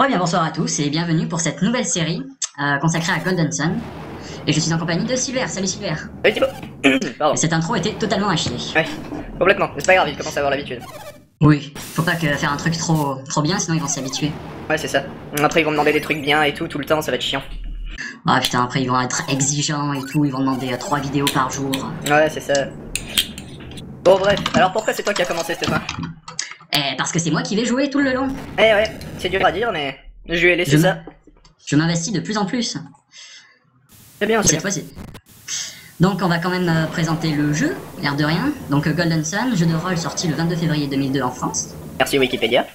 Oh bien bonsoir à tous et bienvenue pour cette nouvelle série consacrée à Golden Sun. Et je suis en compagnie de Silver. Salut Silver. Oui Thibaut. Pardon. Et cette intro était totalement à chier. Ouais, complètement, mais c'est pas grave, ils commencent à avoir l'habitude. Oui, faut pas que faire un truc trop bien sinon ils vont s'habituer. Ouais, c'est ça. Après, ils vont demander des trucs bien et tout le temps, ça va être chiant. Ah putain, après ils vont être exigeants et tout, ils vont demander 3 vidéos par jour. Ouais, c'est ça. Bon, bref, alors pourquoi c'est toi qui as commencé cette fois? Parce que c'est moi qui vais jouer tout le long. Eh ouais, c'est dur à dire, mais je lui ai laissé ça. Je m'investis de plus en plus. C'est bien, c'est Cette bien. fois-ci. Donc on va quand même présenter le jeu, l'air de rien. Donc Golden Sun, jeu de rôle sorti le 22 février 2002 en France. Merci Wikipédia.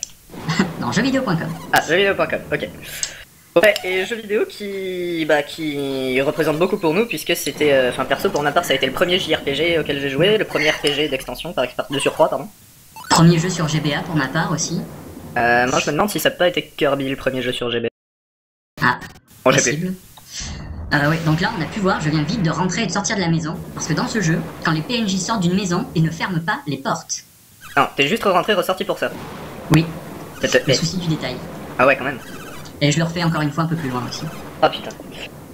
Dans jeuxvideo.com. Ah, jeuxvideo.com, ok. Ouais, et jeux vidéo qui représente beaucoup pour nous, puisque c'était, enfin perso pour ma part, ça a été le premier JRPG auquel j'ai joué, le premier RPG d'extension, de surcroît, pardon. Premier jeu sur GBA pour ma part aussi. Moi je me demande si ça n'a pas été Kirby le premier jeu sur GB. Ah, Bon, j'ai plus. possible. Oui, donc là on a pu voir, je viens vite de rentrer et de sortir de la maison, parce que dans ce jeu, quand les PNJ sortent d'une maison, ils ne ferment pas les portes. Non, t'es juste rentré, ressorti pour ça. Oui, C'est- le souci du détail. Ah ouais, quand même. Et je le refais encore une fois un peu plus loin aussi. Ah putain.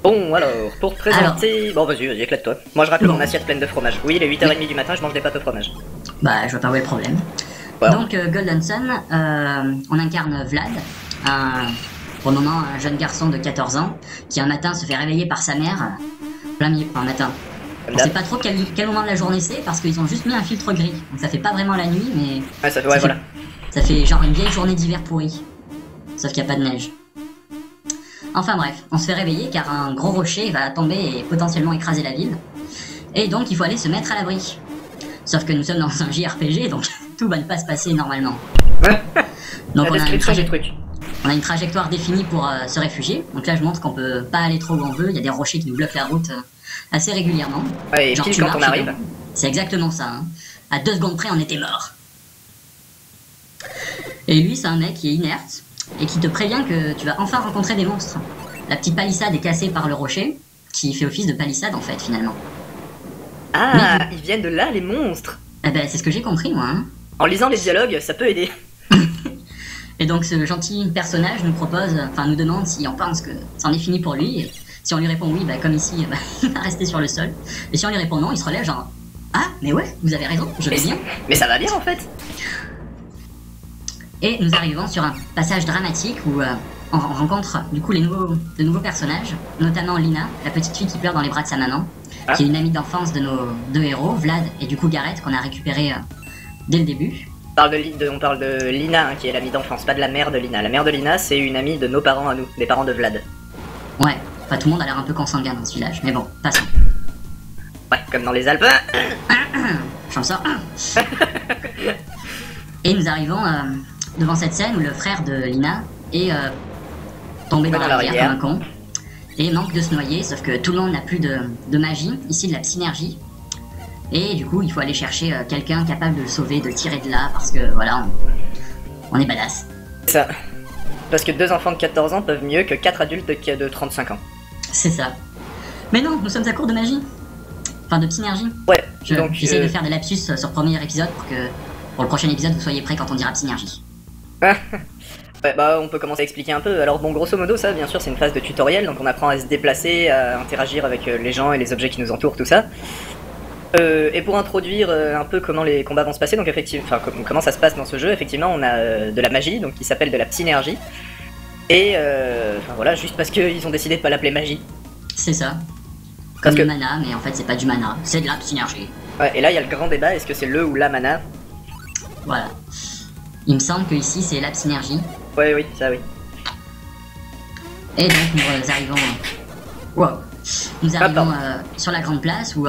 Bon, alors, pour présenter... Bon, vas-y, éclate-toi. Moi, je racle Bon. mon assiette pleine de fromage. Oui, il est 8h30 du matin, je mange des pâtes au fromage. Bah, je vois pas où est le problème. Ouais. Donc, Golden Sun, on incarne Vlad, pour le moment un jeune garçon de 14 ans, qui un matin se fait réveiller par sa mère, plein milieu, enfin, un matin. Comme On sait d'hab. pas trop quel moment de la journée c'est, parce qu'ils ont juste mis un filtre gris. Donc ça fait pas vraiment la nuit, mais Ouais, ça fait... Ouais, voilà. ça fait genre une vieille journée d'hiver pourri. Sauf qu'il n'y a pas de neige. Enfin bref, on se fait réveiller car un gros rocher va tomber et potentiellement écraser la ville. Et donc il faut aller se mettre à l'abri. Sauf que nous sommes dans un JRPG, donc tout va ne pas se passer normalement. Donc La description des trucs. on a une trajectoire définie pour se réfugier. Donc là je montre qu'on peut pas aller trop où on veut, il y a des rochers qui nous bloquent la route assez régulièrement. Ouais, et Genre, pile tu quand marches on et arrive. donc, c'est exactement ça. Hein. À 2 secondes près, on était mort. Et lui, c'est un mec qui est inerte et qui te prévient que tu vas enfin rencontrer des monstres. La petite palissade est cassée par le rocher, qui fait office de palissade en fait, finalement. Ah, ils viennent de là, les monstres. Eh ben, c'est ce que j'ai compris, moi. Hein. En lisant les dialogues, ça peut aider. Et donc, ce gentil personnage nous propose, enfin, nous demande si on pense que c'en est fini pour lui. Et si on lui répond oui, bah, comme ici, bah, il va rester sur le sol. Et si on lui répond non, il se relève genre ah, mais ouais, vous avez raison, je vais bien. Mais ça va bien, en fait. Et nous arrivons sur un passage dramatique où on rencontre du coup de nouveaux personnages, notamment Lina, la petite fille qui pleure dans les bras de sa maman, Ah. qui est une amie d'enfance de nos deux héros, Vlad et du coup Gareth, qu'on a récupéré dès le début. On parle de Lina, hein, qui est l'amie d'enfance, pas de la mère de Lina. La mère de Lina, c'est une amie de nos parents à nous, des parents de Vlad. Ouais, enfin tout le monde a l'air un peu consanguin dans ce village, mais bon, passons. Ouais, comme dans les Alpes. J'en sors. Et nous arrivons devant cette scène où le frère de Lina est tombé dans la rivière comme un con et manque de se noyer, sauf que tout le monde n'a plus de magie, ici de la synergie. Et du coup, il faut aller chercher quelqu'un capable de le sauver, de le tirer de là, parce que voilà, on est badass. Ça. Parce que 2 enfants de 14 ans peuvent mieux que 4 adultes de 35 ans. C'est ça. Mais non, nous sommes à court de magie. Enfin, de synergie. Ouais, J'essaie de faire des lapsus sur le premier épisode pour que pour le prochain épisode vous soyez prêts quand on dira synergie. Ouais, bah on peut commencer à expliquer un peu. Alors bon, grosso modo, ça, bien sûr, c'est une phase de tutoriel, donc on apprend à se déplacer, à interagir avec les gens et les objets qui nous entourent, tout ça. Et pour introduire un peu comment les combats vont se passer, donc effectivement, enfin comment ça se passe dans ce jeu, effectivement, on a de la magie, donc qui s'appelle de la psynergie. Et enfin voilà, juste parce qu'ils ont décidé de pas l'appeler magie. C'est ça. Parce Comme que- le mana, mais en fait c'est pas du mana, c'est de la synergie. Ouais, et là, il y a le grand débat, est-ce que c'est le ou la mana? Voilà. Il me semble que ici c'est la synergie. Ouais, oui, ça oui. Et donc nous arrivons. Wow. Nous arrivons pardon. sur la grande place où,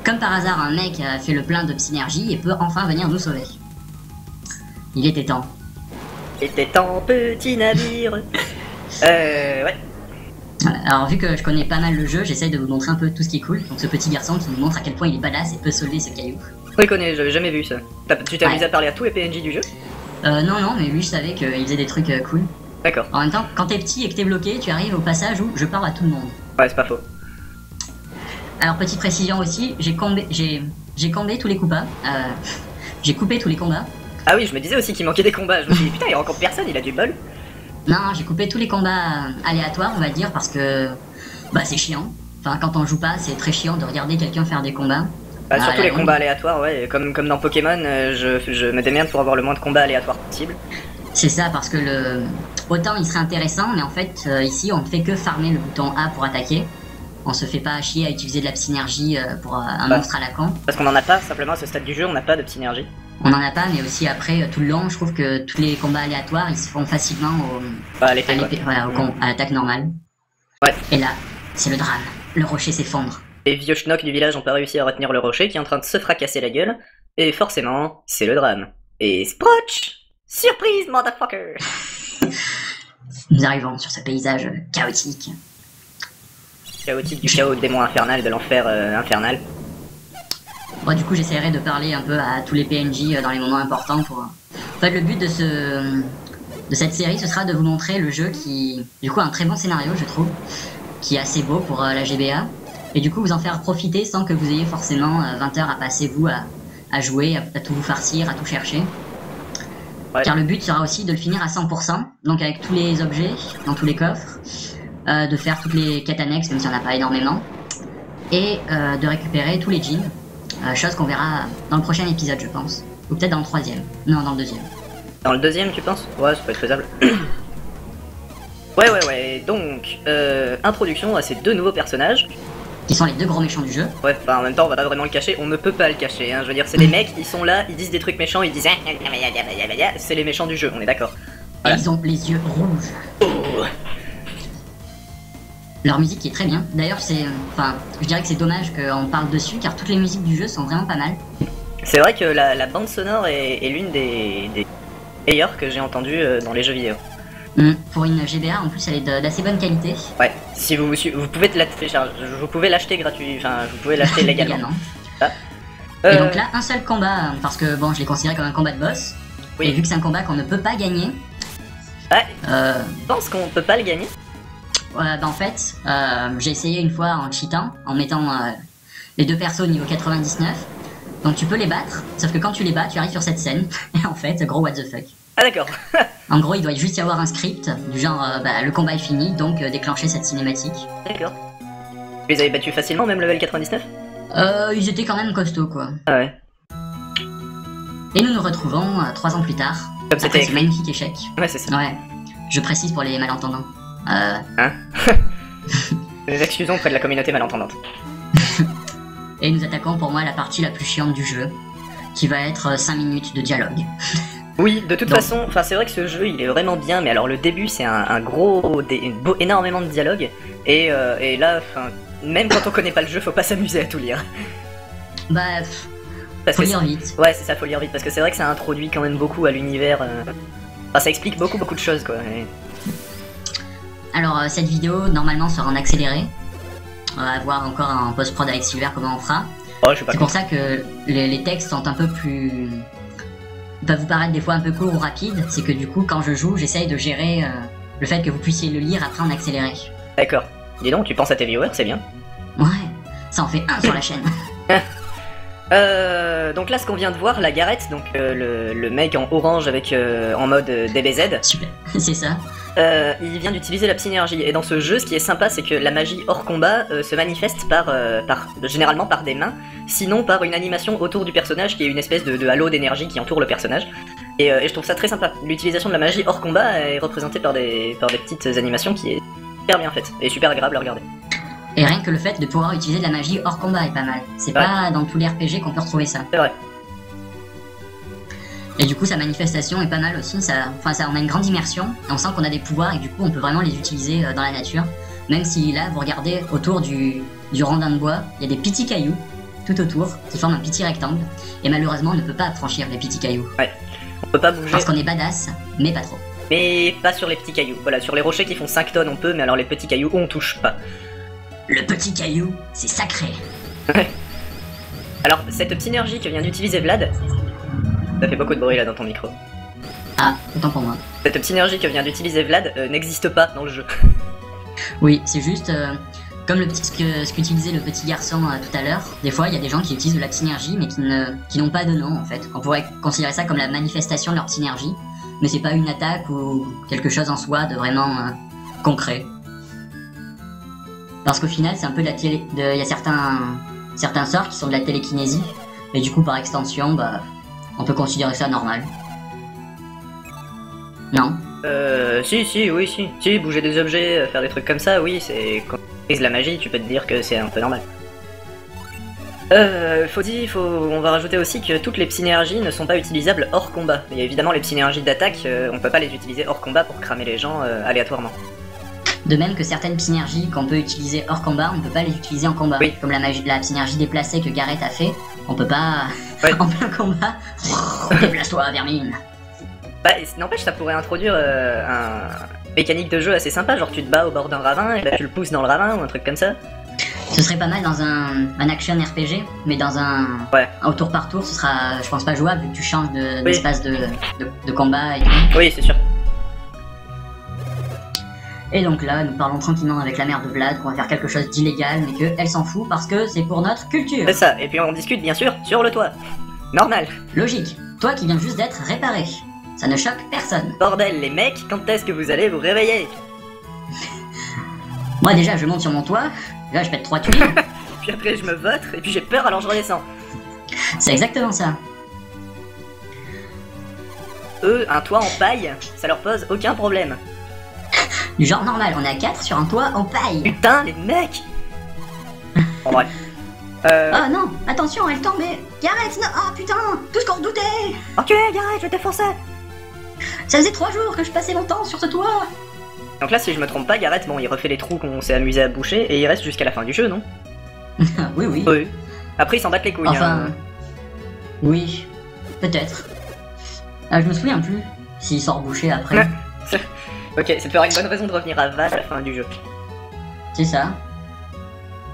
comme par hasard, un mec a fait le plein de synergie et peut enfin venir nous sauver. Il était temps. Était en petit navire. Ouais. Voilà. Alors vu que je connais pas mal le jeu, j'essaye de vous montrer un peu tout ce qui est cool. Donc ce petit garçon qui nous montre à quel point il est badass et peut sauver ce caillou. Oui, je connais, j'avais jamais vu ça. Tu t'es amusé Ouais. à parler à tous les PNJ du jeu? Non, mais lui je savais qu'il faisait des trucs cool. D'accord. En même temps, quand t'es petit et que t'es bloqué, tu arrives au passage où je parle à tout le monde. Ouais, c'est pas faux. Alors petite précision aussi, j'ai combé tous les combats. J'ai coupé tous les combats. Ah oui, je me disais aussi qu'il manquait des combats. Je me suis dit, putain, il rencontre personne, il a du bol. Non, j'ai coupé tous les combats aléatoires, on va dire, parce que bah c'est chiant. Enfin, quand on joue pas, c'est très chiant de regarder quelqu'un faire des combats. Bah, surtout les combats aléatoires, ouais, comme dans Pokémon, je me démerde pour avoir le moins de combats aléatoires possible. C'est ça, parce que autant il serait intéressant, mais en fait, ici, on ne fait que farmer le bouton A pour attaquer. On se fait pas chier à utiliser de la psynergie pour un monstre à la con. Parce qu'on en a pas, simplement à ce stade du jeu, on n'a pas de psynergie. On en a pas, mais aussi après, tout le long, je trouve que tous les combats aléatoires, ils se font facilement à l'épée, voilà, à l'attaque normale. Ouais. Et là, c'est le drame. Le rocher s'effondre. Les vieux schnocks du village n'ont pas réussi à retenir le rocher qui est en train de se fracasser la gueule. Et forcément, c'est le drame. Et Sproch! Surprise, motherfucker! Nous arrivons sur ce paysage chaotique. Chaotique du chaos, démon infernal, de l'enfer infernal. Bon, du coup, j'essaierai de parler un peu à tous les PNJ dans les moments importants pour... En fait, le but de cette série, ce sera de vous montrer le jeu qui... Du coup, a un très bon scénario, je trouve, qui est assez beau pour la GBA. Et du coup, vous en faire profiter sans que vous ayez forcément 20 heures à passer, vous, à jouer, à tout vous farcir, à tout chercher. Ouais. Car le but sera aussi de le finir à 100%, donc avec tous les objets, dans tous les coffres, de faire toutes les quêtes annexes, même si on n'a pas énormément, et de récupérer tous les jeans, chose qu'on verra dans le prochain épisode, je pense. Ou peut-être dans le troisième. Non, dans le deuxième. Dans le deuxième, tu penses? Ouais, ça peut être faisable. Ouais. Donc, introduction à ces deux nouveaux personnages. Qui sont les deux gros méchants du jeu. Ouais, enfin en même temps on va pas vraiment le cacher, on ne peut pas le cacher, hein. Je veux dire, c'est des mecs, ils sont là, ils disent des trucs méchants, ils disent c'est les méchants du jeu, on est d'accord. Voilà. Et ils ont les yeux rouges. Oh. Leur musique est très bien, d'ailleurs c'est... Enfin, je dirais que c'est dommage qu'on parle dessus, car toutes les musiques du jeu sont vraiment pas mal. C'est vrai que la bande sonore est l'une des meilleures que j'ai entendues dans les jeux vidéo. Pour une GBA, en plus, elle est d'assez bonne qualité. Ouais, si vous pouvez la télécharger, vous pouvez l'acheter gratuit, enfin, vous pouvez l'acheter légalement. Ah. Et donc là, un seul combat, parce que bon, je l'ai considéré comme un combat de boss. Oui. Et vu que c'est un combat qu'on ne peut pas gagner. Ouais. Je pense qu'on peut pas le gagner. Bah en fait, j'ai essayé une fois en cheatant, en mettant les deux persos au niveau 99. Donc tu peux les battre, sauf que quand tu les bats, tu arrives sur cette scène. Et en fait, gros what the fuck. Ah d'accord. En gros, il doit juste y avoir un script, du genre, le combat est fini, donc déclencher cette cinématique. D'accord. Tu les avais battus facilement, même level 99? Ils étaient quand même costauds, quoi. Ah ouais. Et nous nous retrouvons 3 ans plus tard, comme c'était ce magnifique échec. Ouais, c'est ça. Ouais. Je précise pour les malentendants. Hein? Les excusons auprès de la communauté malentendante. Et nous attaquons pour moi la partie la plus chiante du jeu, qui va être 5 minutes de dialogue. Oui, de toute façon, enfin c'est vrai que ce jeu il est vraiment bien, mais alors le début c'est un gros, énormément de dialogue, et là, même quand on connaît pas le jeu, faut pas s'amuser à tout lire. Bah, faut lire vite. Ouais, c'est ça, faut lire vite, parce que c'est vrai que ça introduit quand même beaucoup à l'univers, enfin ça explique beaucoup de choses quoi. Alors cette vidéo normalement sera en accéléré, on va voir encore en post-prod avec Silver comment on fera. Oh, je sais pas. C'est pour ça que les textes sont un peu plus... peuvent vous paraître des fois un peu courts ou rapides, c'est que du coup quand je joue j'essaye de gérer le fait que vous puissiez le lire après en accéléré. D'accord. Dis donc, tu penses à tes viewers, c'est bien. Ouais, ça en fait un sur la chaîne. Donc là ce qu'on vient de voir, la Gareth, donc le mec en orange avec en mode DBZ. Super, c'est ça. Il vient d'utiliser la psynergie, et dans ce jeu ce qui est sympa c'est que la magie hors combat se manifeste généralement par des mains, sinon par une animation autour du personnage qui est une espèce de halo d'énergie qui entoure le personnage, et je trouve ça très sympa. L'utilisation de la magie hors combat est représentée par des petites animations qui est super bien faite, et super agréable à regarder. Et rien que le fait de pouvoir utiliser de la magie hors combat est pas mal, c'est pas dans tous les RPG qu'on peut retrouver ça. C'est vrai. Et du coup sa manifestation est pas mal aussi, ça en a une grande immersion, et on sent qu'on a des pouvoirs et du coup on peut vraiment les utiliser dans la nature. Même si là vous regardez autour du randin de bois, il y a des petits cailloux tout autour qui forment un petit rectangle, et malheureusement on ne peut pas franchir les petits cailloux. Ouais, on peut pas bouger. Parce qu'on est badass, mais pas trop. Mais pas sur les petits cailloux, voilà, sur les rochers qui font 5 tonnes on peut, mais alors les petits cailloux on touche pas. Le petit caillou, c'est sacré. Ouais. Alors cette synergie que vient d'utiliser Vlad... Ça fait beaucoup de bruit là dans ton micro. Ah, autant pour moi. Cette synergie que vient d'utiliser Vlad n'existe pas dans le jeu. Oui, c'est juste comme ce qu'utilisait le petit garçon tout à l'heure. Des fois, il y a des gens qui utilisent de la synergie mais qui n'ont pas de nom en fait. On pourrait considérer ça comme la manifestation de leur synergie. mais c'est pas une attaque ou quelque chose en soi de vraiment concret. Parce qu'au final, c'est un peu de la télé. Il y a certains sorts qui sont de la télékinésie, mais du coup, par extension, bah, on peut considérer ça normal. Non? Si, bouger des objets, faire des trucs comme ça, oui, c'est... Quand tu utilises la magie, tu peux te dire que c'est un peu normal. On va rajouter aussi que toutes les psynergies ne sont pas utilisables hors combat. Il y a évidemment les psynergies d'attaque, on peut pas les utiliser hors combat pour cramer les gens aléatoirement. De même que certaines psynergies qu'on peut utiliser hors combat, on peut pas les utiliser en combat. Oui. Comme la psynergie déplacée que Gareth a fait, on peut pas... Ouais. en plein combat... Déplace-toi, vermine. Bah, n'empêche, ça pourrait introduire un mécanique de jeu assez sympa, genre tu te bats au bord d'un ravin, et bah, tu le pousses dans le ravin ou un truc comme ça. Ce serait pas mal dans un action RPG, mais dans un au tour par tour, ce sera, je pense, pas jouable vu que tu changes d'espace de combat et tout. Oui, c'est sûr. Et donc là, nous parlons tranquillement avec la mère de Vlad qu'on va faire quelque chose d'illégal, mais qu'elle s'en fout parce que c'est pour notre culture. C'est ça, et puis on discute bien sûr sur le toit. Normal. Logique. Toi qui viens juste d'être réparé. Ça ne choque personne. Bordel, les mecs, quand est-ce que vous allez vous réveiller? Moi déjà, je monte sur mon toit, là je pète 3 tuiles. Puis après je me vautre, et puis j'ai peur alors je redescends. C'est exactement ça. Eux, un toit en paille, ça leur pose aucun problème. Du genre normal, on est à 4 sur un toit en paille. Putain, les mecs. Bon bref. Oh non, attention, elle tombe et... Gareth, non, oh putain, tout ce qu'on redoutait. Ok, Gareth, je vais te défoncer. Ça faisait 3 jours que je passais mon temps sur ce toit. Donc là, si je me trompe pas, Gareth, bon, il refait les trous qu'on s'est amusé à boucher, et il reste jusqu'à la fin du jeu, non? Oui. Oui. Après, ils s'en battent les couilles. Enfin... Oui, peut-être. Je me souviens plus s'il sort bouché après. Ouais. Ok, c'est faire une bonne raison de revenir à Val à la fin du jeu. C'est ça.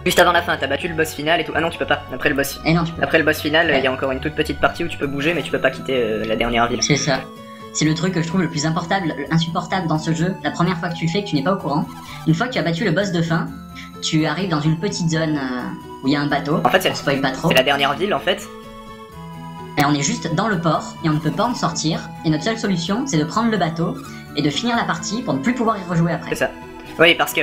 Juste avant la fin, t'as battu le boss final et tout. Ah non, tu peux pas. Après le boss. Et non, tu peux. Après le boss final, il Ouais. y a encore une toute petite partie où tu peux bouger, mais tu peux pas quitter la dernière ville. C'est ça. C'est le truc que je trouve le plus insupportable dans ce jeu. La première fois que tu le fais, que tu n'es pas au courant. Une fois que tu as battu le boss de fin, tu arrives dans une petite zone où il y a un bateau. En fait, on spoil pas trop. C'est la dernière ville en fait. Et on est juste dans le port et on ne peut pas en sortir. Et notre seule solution, c'est de prendre le bateau et de finir la partie pour ne plus pouvoir y rejouer après. C'est ça. Oui, parce que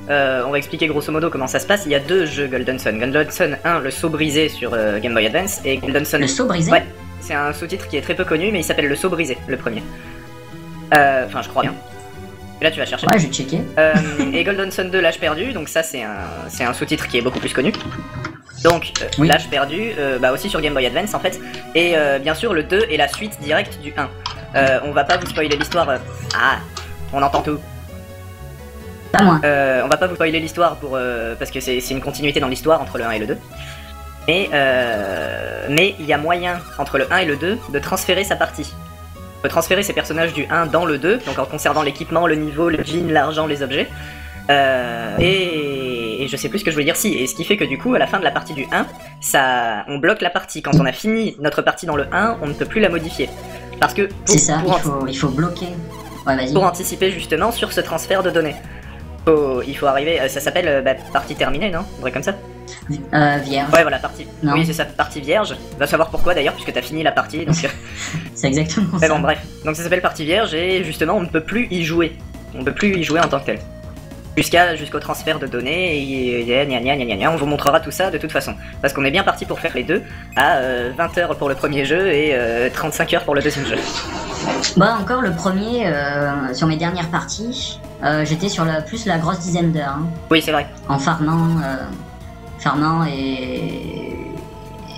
on va expliquer grosso modo comment ça se passe. Il y a deux jeux Golden Sun. Golden Sun 1, le saut brisé sur Game Boy Advance, et Golden Sun... Le saut brisé? Ouais, c'est un sous-titre qui est très peu connu, mais il s'appelle le saut brisé, le premier. Enfin, je crois bien. Et là, tu vas chercher. Ouais, je vais checker. Et Golden Sun 2, l'âge perdu, donc ça, c'est un sous-titre qui est beaucoup plus connu. Donc, Oui. l'âge perdu, bah aussi sur Game Boy Advance en fait. Et bien sûr, le 2 est la suite directe du 1. On va pas vous spoiler l'histoire. Ah, on entend tout. Pas moi. On va pas vous spoiler l'histoire pour parce que c'est une continuité dans l'histoire entre le 1 et le 2. Mais il y a moyen entre le 1 et le 2 de transférer sa partie. On peut transférer ses personnages du 1 dans le 2, donc en conservant l'équipement, le niveau, le jean, l'argent, les objets. Et je sais plus ce que je voulais dire, si, et ce qui fait que du coup, à la fin de la partie du 1, on bloque la partie. Quand on a fini notre partie dans le 1, on ne peut plus la modifier. Parce que C'est ça, il faut bloquer. Ouais, vas-y. pour anticiper justement sur ce transfert de données. Il faut arriver, ça s'appelle partie terminée, non? Un truc comme ça? Vierge. Ouais, voilà, partie. Non. Oui, c'est ça, partie vierge. Va savoir pourquoi d'ailleurs, puisque t'as fini la partie. Donc... C'est exactement Mais ça. bon, bref. Donc ça s'appelle partie vierge et justement, on ne peut plus y jouer. On ne peut plus y jouer en tant que tel. Jusqu'au transfert de données et on vous montrera tout ça de toute façon. Parce qu'on est bien parti pour faire les deux à 20 h pour le premier jeu et 35 h pour le deuxième jeu. Bah encore le premier, sur mes dernières parties, j'étais sur plus la grosse dizaine d'heures. Hein, Oui, c'est vrai. en farmant et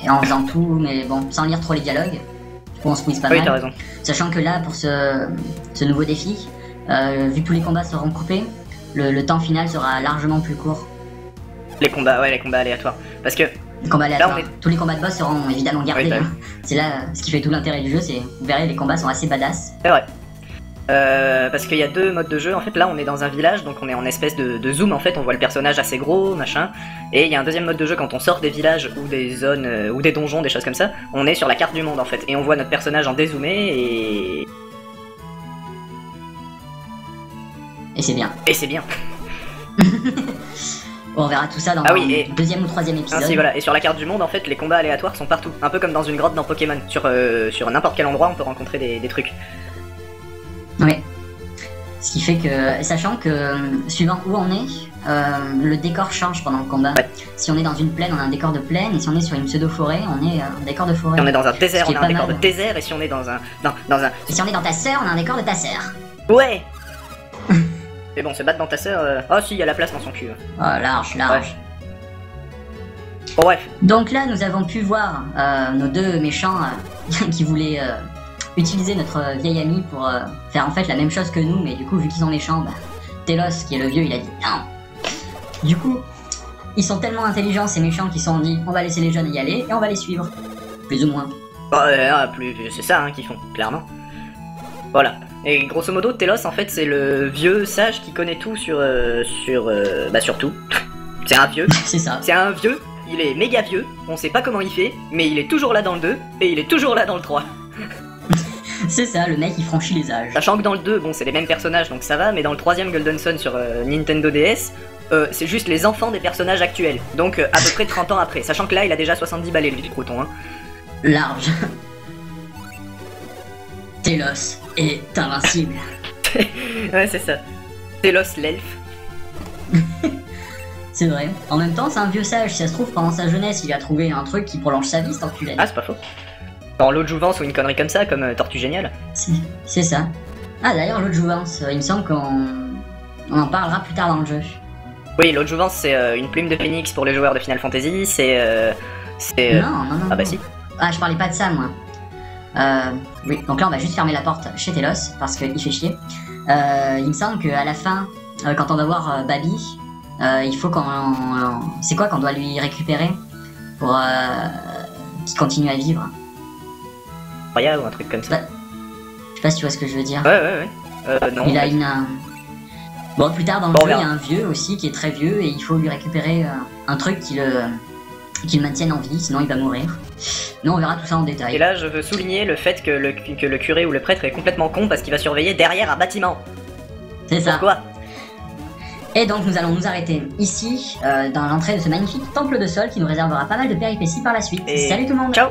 en faisant tout, mais bon, sans lire trop les dialogues. Du coup on squeeze pas Oui, mal. t'as raison. Sachant que là, pour ce nouveau défi, vu que tous les combats seront coupés, le temps final sera largement plus court. Les combats aléatoires. Parce que Les combats aléatoires. on Tous les combats de boss seront évidemment gardés. Oui, bah hein. C'est là ce qui fait tout l'intérêt du jeu, c'est, vous verrez, les combats sont assez badass. c'est vrai. Parce qu'il y a deux modes de jeu. En fait, là, on est dans un village, donc on est en espèce de zoom. En fait, on voit le personnage assez gros, machin. Et il y a un deuxième mode de jeu quand on sort des villages ou des zones ou des donjons, des choses comme ça. On est sur la carte du monde en fait, et on voit notre personnage en dézoomé Et c'est bien. et c'est bien. Bon, on verra tout ça dans Ah oui, le et- deuxième ou troisième épisode. Ainsi voilà. Et sur la carte du monde, en fait, les combats aléatoires sont partout, un peu comme dans une grotte dans Pokémon. Sur n'importe quel endroit, on peut rencontrer des trucs. Ce qui fait que, sachant que suivant où on est, le décor change pendant le combat. Ouais. Si on est dans une plaine, on a un décor de plaine, et si on est sur une pseudo-forêt, on est un décor de forêt. Si on est dans un désert, Ce qui on est a un pas décor de mal. désert, et si on est dans un... Et si on est dans ta sœur, on a un décor de ta sœur. Ouais. Mais bon, se battre dans ta sœur... Oh si, il y a la place dans son cul. Oh, large, large. Ouais. Bon bref, Donc là, nous avons pu voir nos deux méchants qui voulaient utiliser notre vieil ami pour faire en fait la même chose que nous, mais du coup, vu qu'ils sont méchants, bah, Telos, qui est le vieux, il a dit non. Du coup, ils sont tellement intelligents, ces méchants, qu'ils se sont dit on va laisser les jeunes y aller et on va les suivre. Plus ou moins. plus c'est ça qu'ils font, clairement. Voilà. Et grosso modo, Telos, en fait, c'est le vieux sage qui connaît tout sur tout. C'est un vieux. C'est ça. C'est un vieux, il est méga vieux, on sait pas comment il fait, mais il est toujours là dans le 2, et il est toujours là dans le 3. C'est ça, le mec il franchit les âges. Sachant que dans le 2, bon, c'est les mêmes personnages, donc ça va, mais dans le 3ème Golden Sun sur Nintendo DS, c'est juste les enfants des personnages actuels, donc à peu près 30 ans après, sachant que là, il a déjà 70 balais, lui, du crouton, hein. Large. Telos est invincible. Ouais, c'est ça. Telos l'elfe. C'est vrai. En même temps, c'est un vieux sage. Si ça se trouve, pendant sa jeunesse, il a trouvé un truc qui prolonge sa vie, cet enculé. Ah, c'est pas faux. Dans l'eau de jouvence ou une connerie comme ça, comme Tortue Géniale. C'est ça. Ah, d'ailleurs, l'eau de jouvence, il me semble qu'on en parlera plus tard dans le jeu. Oui, l'eau de jouvence, c'est une plume de phénix pour les joueurs de Final Fantasy, Non. Ah bah si. Ah, je parlais pas de ça, moi. Oui, donc là, on va juste fermer la porte chez Telos, parce qu'il fait chier. Il me semble qu'à la fin, quand on va voir Babi, il faut qu'on... c'est quoi qu'on doit lui récupérer pour qu'il continue à vivre? Roya ou un truc comme ça. Je sais pas si tu vois ce que je veux dire. Ouais. Non. Il a une... Bon, plus tard dans le Bon, jeu, il y regarde. a un vieux aussi qui est très vieux et il faut lui récupérer un truc qui le maintienne en vie, sinon il va mourir. Nous, on verra tout ça en détail. Et là, je veux souligner le fait que le curé ou le prêtre est complètement con parce qu'il va surveiller derrière un bâtiment. C'est ça. Pourquoi? Et donc, nous allons nous arrêter ici, dans l'entrée de ce magnifique temple de sol qui nous réservera pas mal de péripéties par la suite. Et Salut tout le monde! Ciao!